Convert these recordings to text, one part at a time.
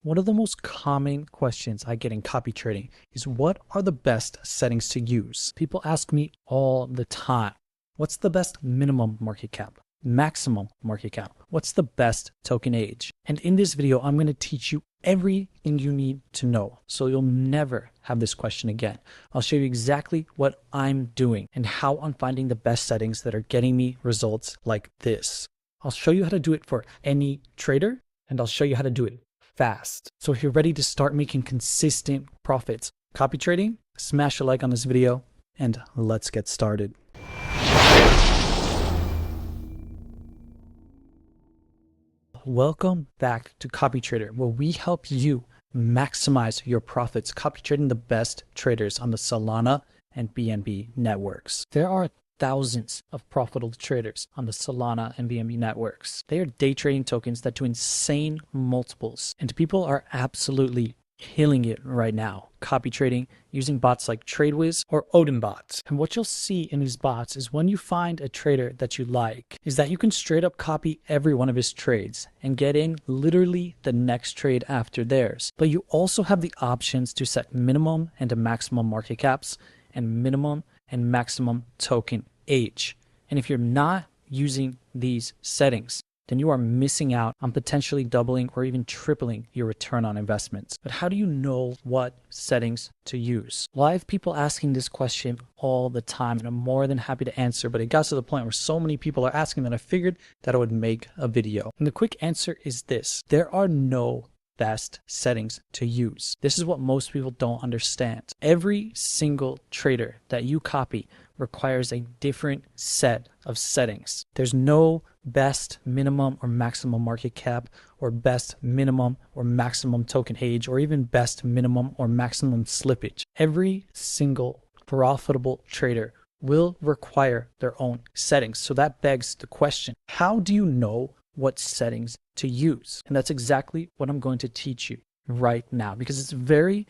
One of the most common questions I get in copy trading is what are the best settings to use? People ask me all the time, what's the best minimum market cap, maximum market cap? What's the best token age? And in this video, I'm going to teach you everything you need to know so you'll never have this question again. I'll show you exactly what I'm doing and how I'm finding the best settings that are getting me results like this. I'll show you how to do it for any trader, and I'll show you how to do it fast. So if you're ready to start making consistent profits copy trading, smash a like on this video and let's get started. Welcome back to Copy Trader, where we help you maximize your profits copy trading the best traders on the Solana and BNB networks. There are thousands of profitable traders on the Solana and BNB networks. They are day trading tokens that do insane multiples, and people are absolutely killing it right now, copy trading using bots like Trade Wiz or Odin Bot. And what you'll see in these bots is when you find a trader that you like, is that you can straight up copy every one of his trades and get in literally the next trade after theirs. But you also have the options to set minimum and a maximum market caps and minimum and maximum token age. And if you're not using these settings, then you are missing out on potentially doubling or even tripling your return on investments. But how do you know what settings to use? Well, I have people asking this question all the time, and I'm more than happy to answer, but it got to the point where so many people are asking that I figured that I would make a video. And the quick answer is this: there are no best settings to use. This is what most people don't understand. Every single trader that you copy requires a different set of settings. There's no best minimum or maximum market cap, or best minimum or maximum token age, or even best minimum or maximum slippage. Every single profitable trader will require their own settings. So that begs the question, how do you know what settings to use? And that's exactly what I'm going to teach you right now, because it's very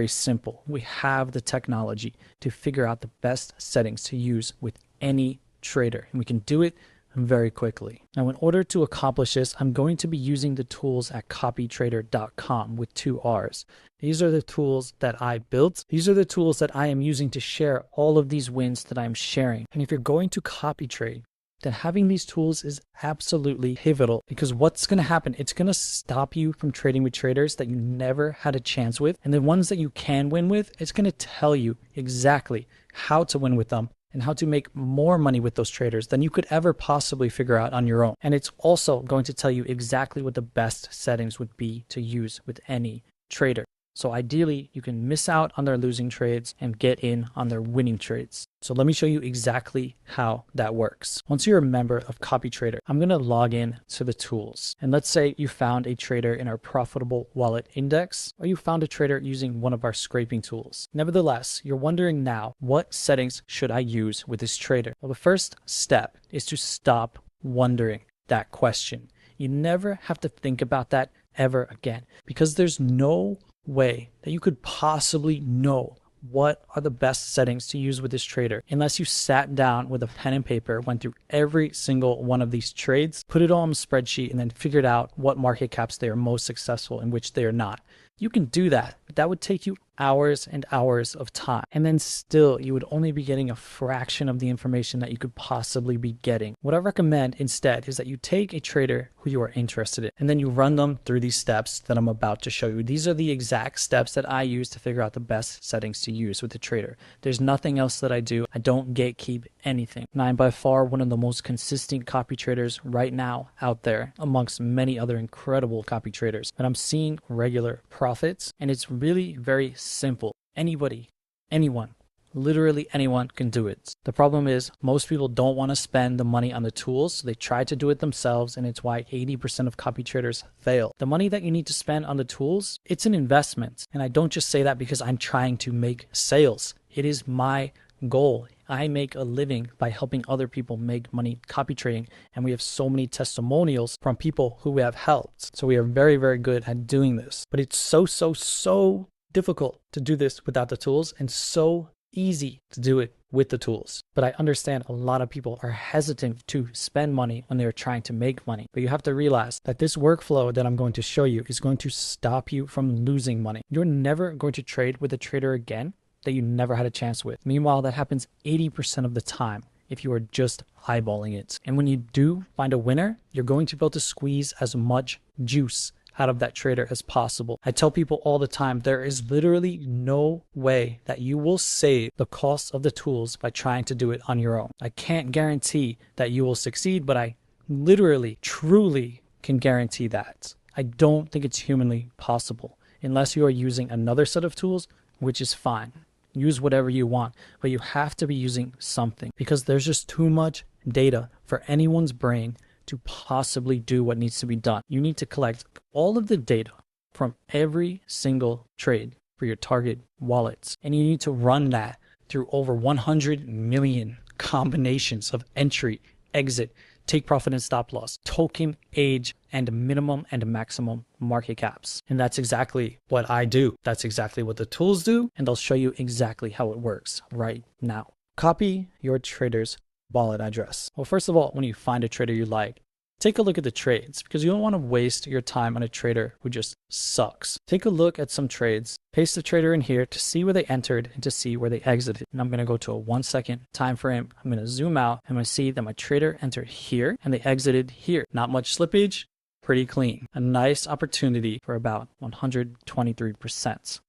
simple. We have the technology to figure out the best settings to use with any trader, and we can do it very quickly. Now, in order to accomplish this, I'm going to be using the tools at copytrader.com with 2 R's. These are the tools that I built. These are the tools that I am using to share all of these wins that I'm sharing. And if you're going to copy trade, then having these tools is absolutely pivotal, because what's going to happen, it's going to stop you from trading with traders that you never had a chance with. And the ones that you can win with, it's going to tell you exactly how to win with them and how to make more money with those traders than you could ever possibly figure out on your own. And it's also going to tell you exactly what the best settings would be to use with any trader. So ideally, you can miss out on their losing trades and get in on their winning trades. So let me show you exactly how that works. Once you're a member of Copy Trader, I'm going to log in to the tools. And let's say you found a trader in our profitable wallet index, or you found a trader using one of our scraping tools. Nevertheless, you're wondering now, what settings should I use with this trader? Well, the first step is to stop wondering that question. You never have to think about that ever again, because there's no way that you could possibly know what are the best settings to use with this trader unless you sat down with a pen and paper, went through every single one of these trades, put it all in a spreadsheet, and then figured out what market caps they are most successful and which they are not. You can do that, but that would take you hours and hours of time. And then still, you would only be getting a fraction of the information that you could possibly be getting. What I recommend instead is that you take a trader who you are interested in, and then you run them through these steps that I'm about to show you. These are the exact steps that I use to figure out the best settings to use with the trader. There's nothing else that I do. I don't gatekeep anything. And I'm by far one of the most consistent copy traders right now out there, amongst many other incredible copy traders. But I'm seeing regular profits, and it's really very simple. Anybody, anyone, literally anyone can do it. The problem is most people don't want to spend the money on the tools, so they try to do it themselves, and it's why 80% of copy traders fail. The money that you need to spend on the tools, it's an investment. And I don't just say that because I'm trying to make sales. It is my goal. I make a living by helping other people make money copy trading, and we have so many testimonials from people who we have helped. So we are very good at doing this. But it's so difficult to do this without the tools, and so easy to do it with the tools. But I understand a lot of people are hesitant to spend money when they're trying to make money. But you have to realize that this workflow that I'm going to show you is going to stop you from losing money. You're never going to trade with a trader again that you never had a chance with. Meanwhile, that happens 80% of the time if you are just eyeballing it. And when you do find a winner, you're going to be able to squeeze as much juice out of that trader as possible. I tell people all the time, there is literally no way that you will save the cost of the tools by trying to do it on your own. I can't guarantee that you will succeed, but I literally, truly can guarantee that. I don't think it's humanly possible unless you are using another set of tools, which is fine. Use whatever you want, but you have to be using something because there's just too much data for anyone's brain to possibly do what needs to be done. You need to collect all of the data from every single trade for your target wallets, and you need to run that through over 100 million combinations of entry, exit, take profit and stop loss, token age, and minimum and maximum market caps. And that's exactly what I do. That's exactly what the tools do, and I'll show you exactly how it works right now. Copy your trader's wallet address. Well, first of all, when you find a trader you like, take a look at the trades because you don't want to waste your time on a trader who just sucks. Take a look at some trades, paste the trader in here to see where they entered and to see where they exited. And I'm going to go to a 1 second time frame. I'm going to zoom out. I'm going to see that my trader entered here and they exited here. Not much slippage, pretty clean. A nice opportunity for about 123%.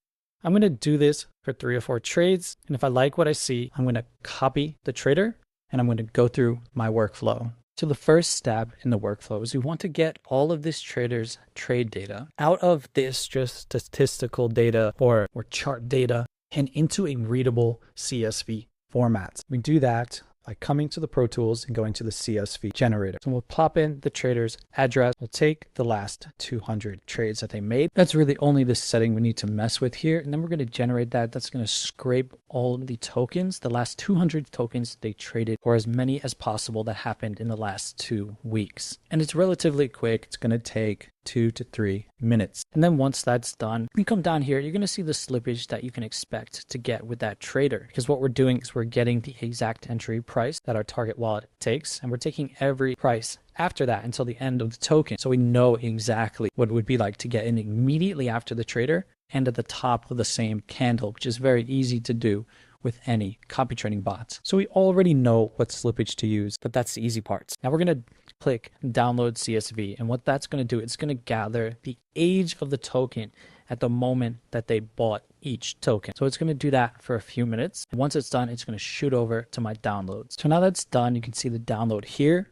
I'm going to do this for 3 or 4 trades. And if I like what I see, I'm going to copy the trader and I'm going to go through my workflow. So the first step in the workflow is we want to get all of this trader's trade data out of this just statistical data or chart data and into a readable CSV format. We do that by coming to the Pro Tools and going to the CSV generator. So we'll pop in the trader's address. We'll take the last 200 trades that they made. That's really only the setting we need to mess with here. And then we're going to generate that. That's going to scrape all of the tokens, the last 200 tokens they traded, or as many as possible that happened in the last 2 weeks. And it's relatively quick. It's going to take 2 to 3 minutes. And then once that's done, you come down here, you're going to see the slippage that you can expect to get with that trader. Because what we're doing is we're getting the exact entry price that our target wallet takes, and we're taking every price after that until the end of the token. So we know exactly what it would be like to get in immediately after the trader and at the top of the same candle, which is very easy to do with any copy trading bots. So we already know what slippage to use, but that's the easy parts. Now we're going to click download CSV, and what that's going to do, it's going to gather the age of the token at the moment that they bought each token. So it's going to do that for a few minutes. And once it's done, it's going to shoot over to my downloads. So now that's done, you can see the download here.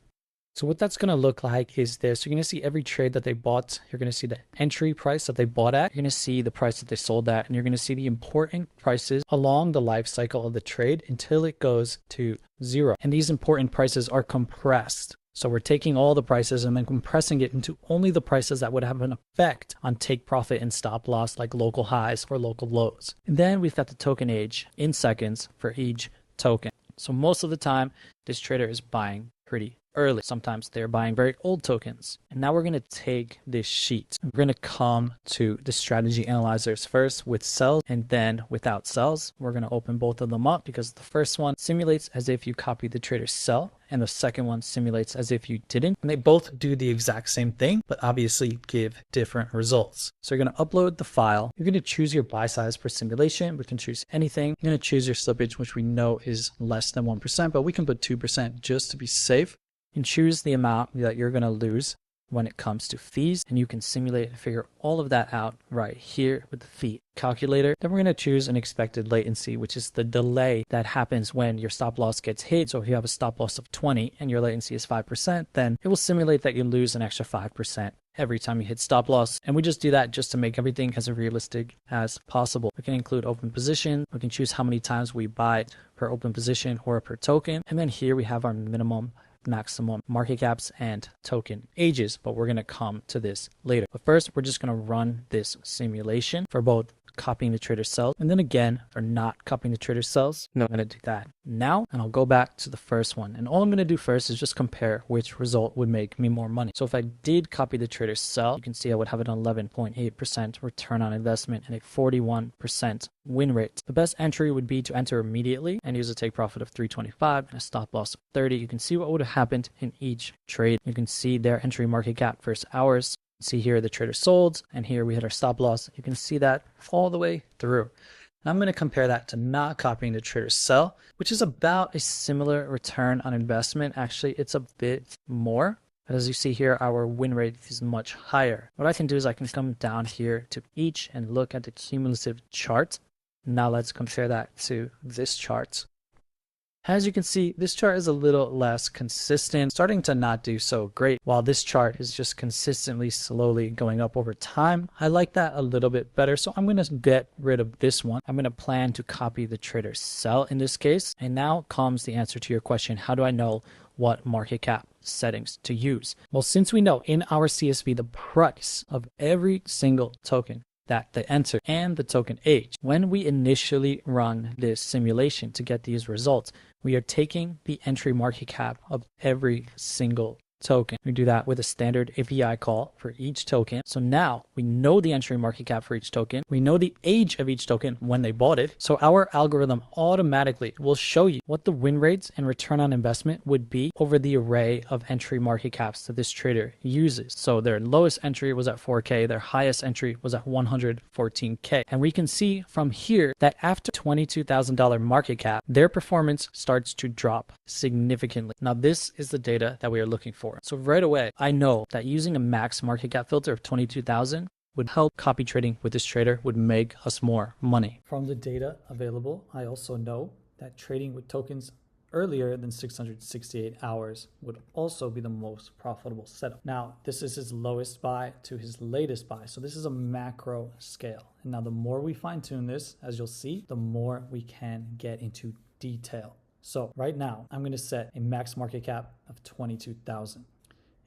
So what that's going to look like is this. You're going to see every trade that they bought. You're going to see the entry price that they bought at. You're going to see the price that they sold at. And you're going to see the important prices along the life cycle of the trade until it goes to 0. And these important prices are compressed. So we're taking all the prices and then compressing it into only the prices that would have an effect on take profit and stop loss, like local highs or local lows. And then we've got the token age in seconds for each token. So most of the time, this trader is buying pretty early. Sometimes they're buying very old tokens. And now we're going to take this sheet. We're going to come to the strategy analyzers first with sells and then without sells. We're going to open both of them up because the first one simulates as if you copied the trader's sell and the second one simulates as if you didn't. And they both do the exact same thing, but obviously give different results. So you're going to upload the file. You're going to choose your buy size for simulation. We can choose anything. You're going to choose your slippage, which we know is less than 1%, but we can put 2% just to be safe. And choose the amount that you're going to lose when it comes to fees, and you can simulate and figure all of that out right here with the fee calculator. Then we're going to choose an expected latency, which is the delay that happens when your stop loss gets hit. So if you have a stop loss of 20 and your latency is 5%, then it will simulate that you lose an extra 5% every time you hit stop loss. And we just do that just to make everything as realistic as possible. We can include open position. We can choose how many times we buy per open position or per token. And then here we have our minimum, maximum market caps and token ages, but we're going to come to this later. But first, we're just going to run this simulation for both copying the trader's cells, and then again for not copying the trader's cells. No, I'm going to do that now, and I'll go back to the first one. And all I'm going to do first is just compare which result would make me more money. So if I did copy the trader's cell, you can see I would have an 11.8% return on investment and a 41% win rate. The best entry would be to enter immediately and use a take profit of 325 and a stop loss of 30. You can see what would have happened in each trade. You can see their entry market cap first hours. See here the trader sold, and here we hit our stop loss. You can see that all the way through. And I'm going to compare that to not copying the trader's sell, which is about a similar return on investment. Actually, it's a bit more. But as you see here, our win rate is much higher. What I can do is I can come down here to each and look at the cumulative chart. Now let's compare that to this chart. As you can see, this chart is a little less consistent, starting to not do so great, while this chart is just consistently slowly going up over time. I like that a little bit better, so I'm going to get rid of this one. I'm going to plan to copy the trader's sell in this case. And now comes the answer to your question, how do I know what market cap settings to use? Well, since we know in our CSV the price of every single token that they enter and the token age, when we initially run this simulation to get these results, we are taking the entry market cap of every single token. We do that with a standard API call for each token. So now we know the entry market cap for each token. We know the age of each token when they bought it. So our algorithm automatically will show you what the win rates and return on investment would be over the array of entry market caps that this trader uses. So their lowest entry was at 4K. Their highest entry was at 114K. And we can see from here that after $22,000 market cap, their performance starts to drop significantly. Now, this is the data that we are looking for. So right away, I know that using a max market cap filter of 22,000 would help copy trading with this trader would make us more money. From the data available, I also know that trading with tokens earlier than 668 hours would also be the most profitable setup. Now, this is his lowest buy to his latest buy. So this is a macro scale. And now the more we fine tune this, as you'll see, the more we can get into detail. So right now, I'm going to set a max market cap of 22,000.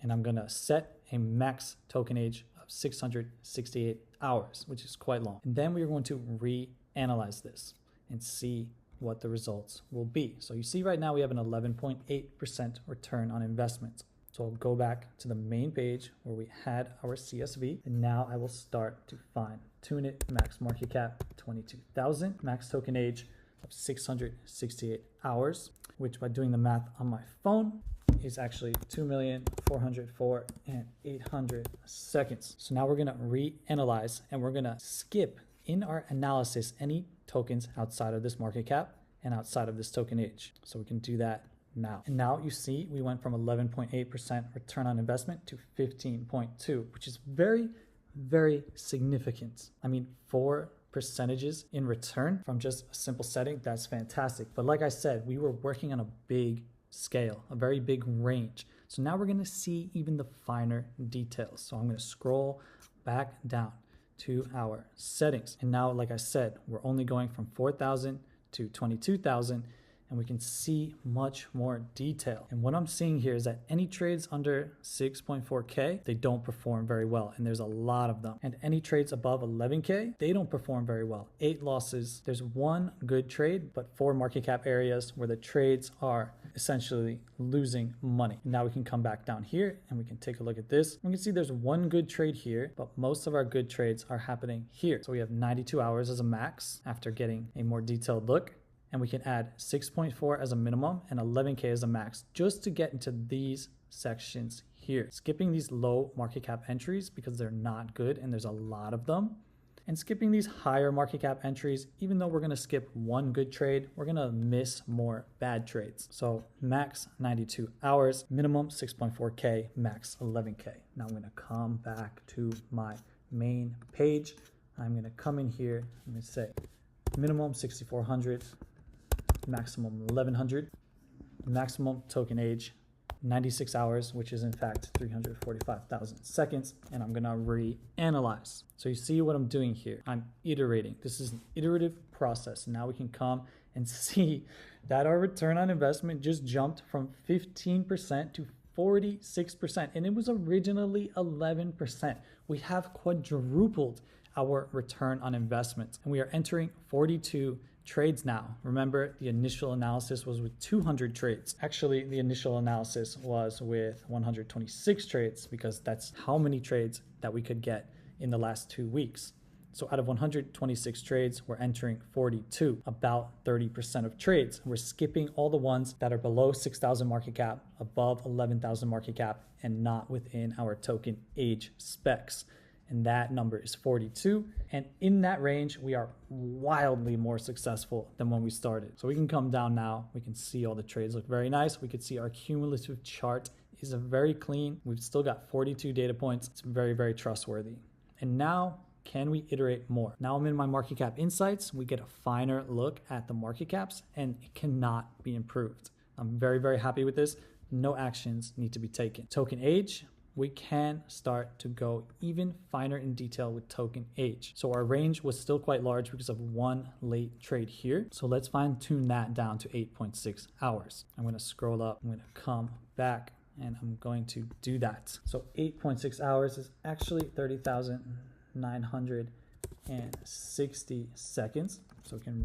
And I'm going to set a max token age of 668 hours, which is quite long. And then we are going to reanalyze this and see what the results will be. So you see right now we have an 11.8% return on investment. So I'll go back to the main page where we had our CSV. And now I will start to fine tune it. Max market cap 22,000, max token age of 668 hours, which by doing the math on my phone is actually 2,404,800 seconds. So now we're going to reanalyze and we're going to skip in our analysis any tokens outside of this market cap and outside of this token age. So we can do that now. And now you see we went from 11.8% return on investment to 15.2, which is very, very significant. I mean, 4 percentages in return from just a simple setting, that's fantastic. But like I said, we were working on a big scale, a very big range. So now we're going to see even the finer details. So I'm going to scroll back down to our settings. And now, like I said, we're only going from 4,000 to 22,000. And we can see much more detail. And what I'm seeing here is that any trades under 6.4K, they don't perform very well. And there's a lot of them. And any trades above 11K, they don't perform very well. 8 losses. There's 1 good trade, but 4 market cap areas where the trades are essentially losing money. And now we can come back down here and we can take a look at this. We can see there's 1 good trade here, but most of our good trades are happening here. So we have 92 hours as a max after getting a more detailed look. And we can add 6.4 as a minimum and 11K as a max just to get into these sections here. Skipping these low market cap entries because they're not good and there's a lot of them. And skipping these higher market cap entries, even though we're going to skip 1 good trade, we're going to miss more bad trades. So max 92 hours, minimum 6.4K, max 11K. Now I'm going to come back to my main page. I'm going to come in here. I'm going to say minimum 6,400. Maximum 1100, maximum token age 96 hours, which is in fact 345,000 seconds. And I'm going to reanalyze. So you see what I'm doing here. I'm iterating. This is an iterative process. Now we can come and see that our return on investment just jumped from 15% to 46%. And it was originally 11%. We have quadrupled our return on investment. And we are entering 42 trades now. Remember, the initial analysis was with 200 trades. Actually, the initial analysis was with 126 trades because that's how many trades that we could get in the last 2 weeks. So out of 126 trades, we're entering 42, about 30% of trades. We're skipping all the ones that are below 6,000 market cap, above 11,000 market cap, and not within our token age specs. And that number is 42. And in that range, we are wildly more successful than when we started. So we can come down now. We can see all the trades look very nice. We can see our cumulative chart is very clean. We've still got 42 data points. It's very, very trustworthy. And now, can we iterate more? Now I'm in my market cap insights. We get a finer look at the market caps and it cannot be improved. I'm very, very happy with this. No actions need to be taken. Token age, we can start to go even finer in detail with token age. So our range was still quite large because of one late trade here. So let's fine tune that down to 8.6 hours. I'm gonna scroll up, I'm gonna come back and I'm going to do that. So 8.6 hours is actually 30,960 seconds. So we can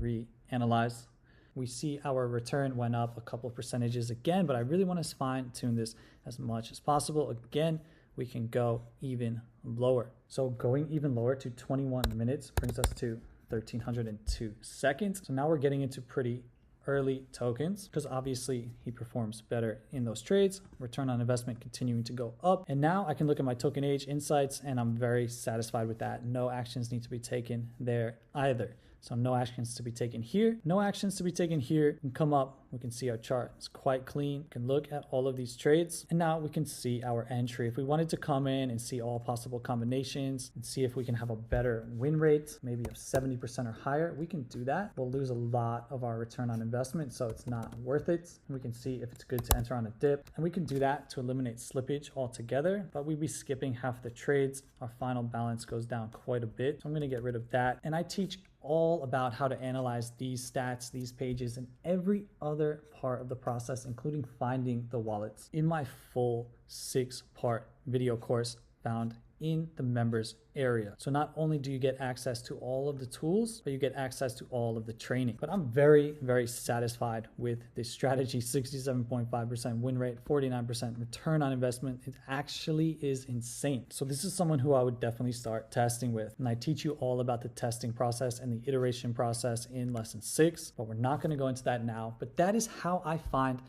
reanalyze. We see our return went up a couple of percentages again, but I really want to fine tune this as much as possible. Again, we can go even lower. So going even lower to 21 minutes brings us to 1,302 seconds. So now we're getting into pretty early tokens because obviously he performs better in those trades. Return on investment continuing to go up. And now I can look at my token age insights and I'm very satisfied with that. No actions need to be taken there either. So no actions to be taken here. No actions to be taken here. We can come up, we can see our chart. It's quite clean. We can look at all of these trades. And now we can see our entry. If we wanted to come in and see all possible combinations and see if we can have a better win rate, maybe of 70% or higher, we can do that. We'll lose a lot of our return on investment, so it's not worth it. And we can see if it's good to enter on a dip. And we can do that to eliminate slippage altogether, but we'd be skipping half the trades. Our final balance goes down quite a bit. So I'm gonna get rid of that. And I teach all about how to analyze these stats, these pages, and every other part of the process, including finding the wallets in my full 6-part video course found in the members area. So not only do you get access to all of the tools, but you get access to all of the training. But I'm very, very satisfied with this strategy. 67.5% win rate, 49% return on investment. It actually is insane. So this is someone who I would definitely start testing with. And I teach you all about the testing process and the iteration process in lesson 6, but we're not going to go into that now. But that is how I find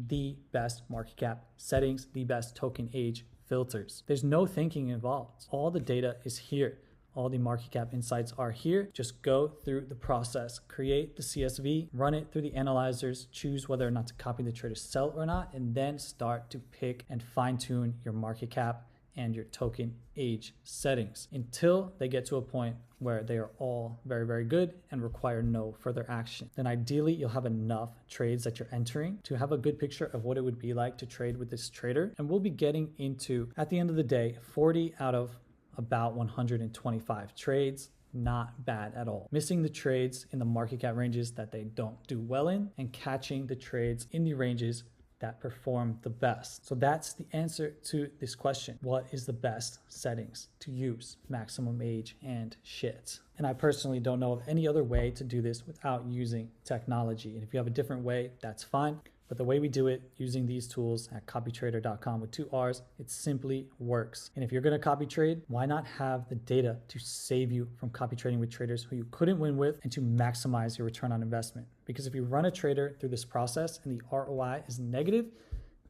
the best market cap settings, the best token age filters. There's no thinking involved. All the data is here. All the market cap insights are here. Just go through the process, create the CSV, run it through the analyzers, choose whether or not to copy the trader sell or not, and then start to pick and fine tune your market cap and your token age settings until they get to a point where they are all very, very good and require no further action. Then ideally, you'll have enough trades that you're entering to have a good picture of what it would be like to trade with this trader. And we'll be getting into, at the end of the day, 40 out of about 125 trades. Not bad at all. Missing the trades in the market cap ranges that they don't do well in and catching the trades in the ranges that perform the best. So that's the answer to this question. What is the best settings to use? Maximum age and shit. And I personally don't know of any other way to do this without using technology. And if you have a different way, that's fine. But the way we do it using these tools at copytrader.com with 2 R's, it simply works. And if you're gonna copy trade, why not have the data to save you from copy trading with traders who you couldn't win with and to maximize your return on investment? Because if you run a trader through this process and the ROI is negative,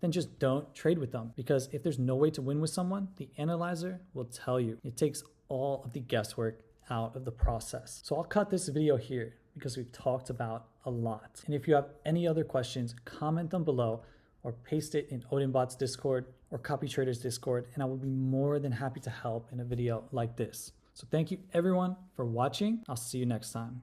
then just don't trade with them. Because if there's no way to win with someone, the analyzer will tell you. It takes all of the guesswork out of the process. So I'll cut this video here because we've talked about a lot. And if you have any other questions, comment them below or paste it in Odin Bot's Discord or Copy Trader's Discord, and I will be more than happy to help in a video like this. So thank you everyone for watching. I'll see you next time.